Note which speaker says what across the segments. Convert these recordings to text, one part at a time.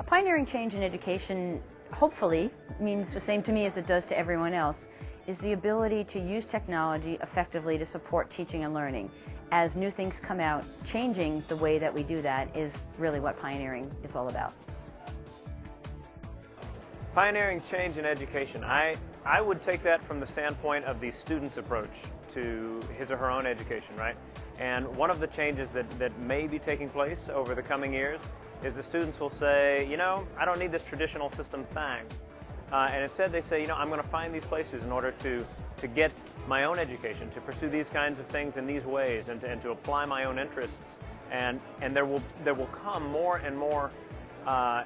Speaker 1: Pioneering change in education hopefully means the same to me as it does to everyone else, is the ability to use technology effectively to support teaching and learning. As new things come out, changing the way that we do that is really what pioneering is all about.
Speaker 2: Pioneering change in education. I would take that from the standpoint of the student's approach to his or her own education, right? And one of the changes that may be taking place over the coming years is the students will say, you know, I don't need this traditional system thing. And instead they say, you know, I'm going to find these places in order to get my own education, to pursue these kinds of things in these ways, and to apply my own interests. And there will come more and more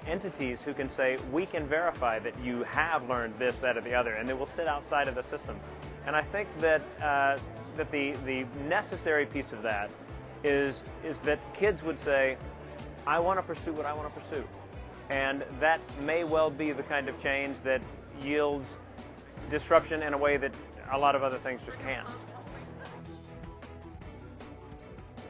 Speaker 2: entities who can say, we can verify that you have learned this, that, or the other, and they will sit outside of the system. And I think that that the necessary piece of that is that kids would say, I want to pursue what I want to pursue. And that may well be the kind of change that yields disruption in a way that a lot of other things just can't.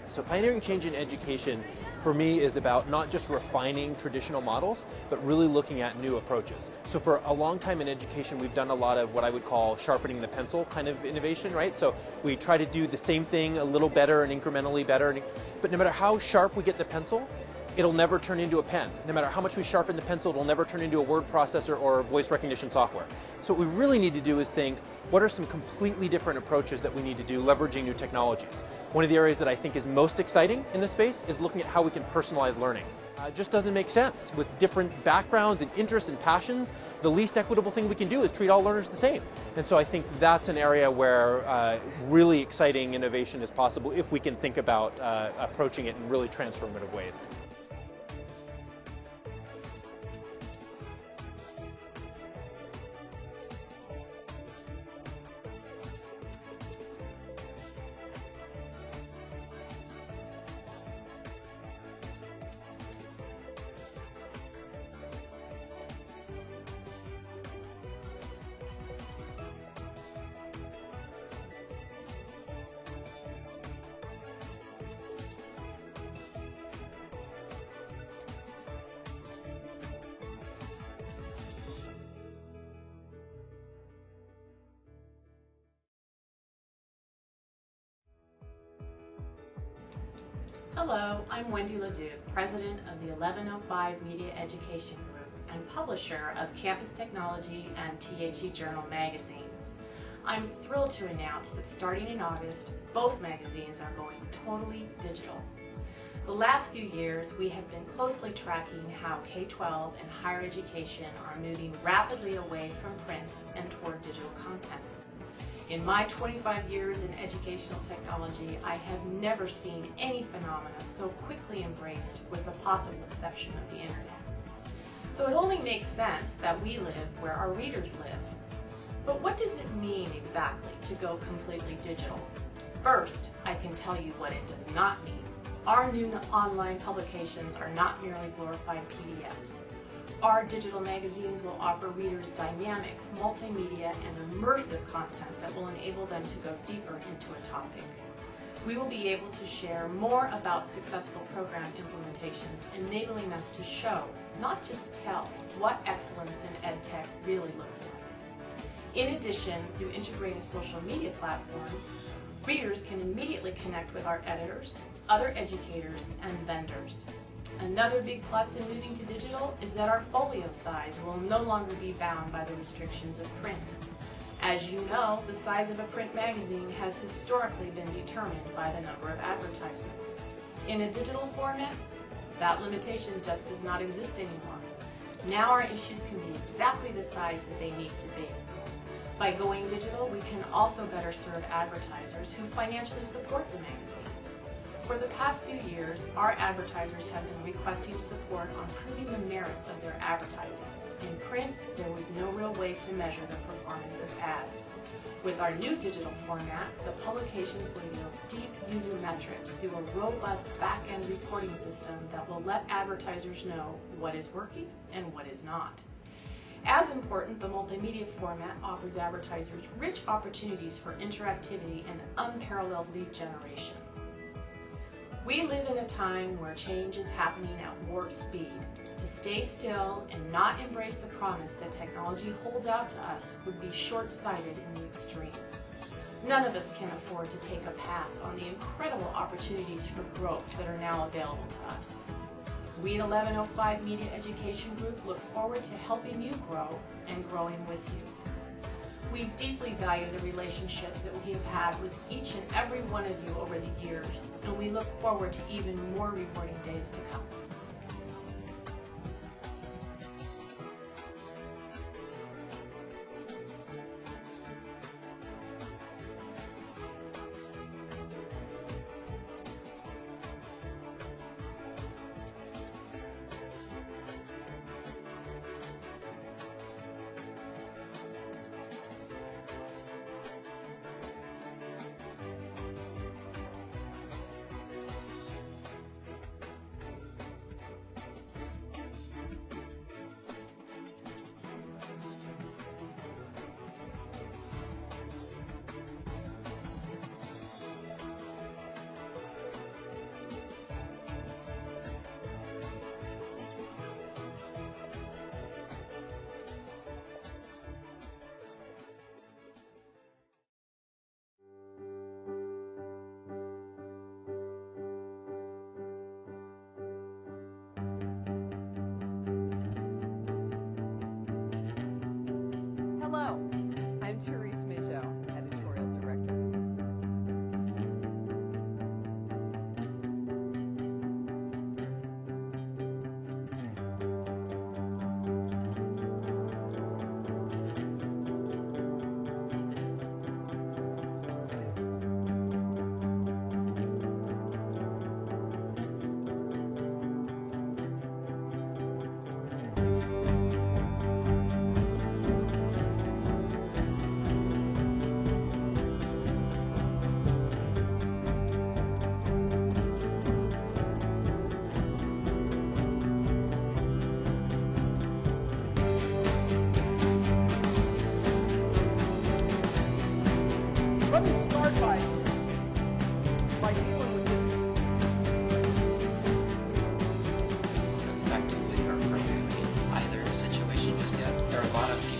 Speaker 3: So pioneering change in education for me is about not just refining traditional models, but really looking at new approaches. So for a long time in education, we've done a lot of what I would call sharpening the pencil kind of innovation, right? So we try to do the same thing a little better and incrementally better, but no matter how sharp we get the pencil, it'll never turn into a pen. No matter how much we sharpen the pencil, it'll never turn into a word processor or voice recognition software. So what we really need to do is think, what are some completely different approaches that we need to do leveraging new technologies? One of the areas that I think is most exciting in this space is looking at how we can personalize learning. It just doesn't make sense. With different backgrounds and interests and passions, the least equitable thing we can do is treat all learners the same. And so I think that's an area where really exciting innovation is possible if we can think about approaching it in really transformative ways.
Speaker 4: Hello, I'm Wendy LaDuke, President of the 1105 Media Education Group and publisher of Campus Technology and THE Journal magazines. I'm thrilled to announce that starting in August, both magazines are going totally digital. The last few years, we have been closely tracking how K-12 and higher education are moving rapidly away from print and toward digital content. In my 25 years in educational technology, I have never seen any phenomena so quickly embraced with the possible exception of the internet. So it only makes sense that we live where our readers live. But what does it mean exactly to go completely digital? First, I can tell you what it does not mean. Our new online publications are not merely glorified PDFs. Our digital magazines will offer readers dynamic, multimedia, and immersive content that will enable them to go deeper into a topic. We will be able to share more about successful program implementations, enabling us to show, not just tell, what excellence in EdTech really looks like. In addition, through integrated social media platforms, readers can immediately connect with our editors, other educators, and vendors. Another big plus in moving to digital is that our folio size will no longer be bound by the restrictions of print. As you know, the size of a print magazine has historically been determined by the number of advertisements. In a digital format, that limitation just does not exist anymore. Now our issues can be exactly the size that they need to be. By going digital, we can also better serve advertisers who financially support the magazines. For the past few years, our advertisers have been requesting support on proving the merits of their advertising. In print, there was no real way to measure the performance of ads. With our new digital format, the publications will yield deep user metrics through a robust back-end reporting system that will let advertisers know what is working and what is not. As important, the multimedia format offers advertisers rich opportunities for interactivity and unparalleled lead generation. We live in a time where change is happening at warp speed. To stay still and not embrace the promise that technology holds out to us would be short-sighted in the extreme. None of us can afford to take a pass on the incredible opportunities for growth that are now available to us. We at 1105 Media Education Group look forward to helping you grow and growing with you. We deeply value the relationship that we have had with each and every one of you over the years, and we look forward to even more rewarding days to come.
Speaker 5: Hello, I'm Therese Majot, Editorial Director.
Speaker 6: Let me start by dealing with this.
Speaker 7: Effectively or appropriately in either situation just yet. There are a lot of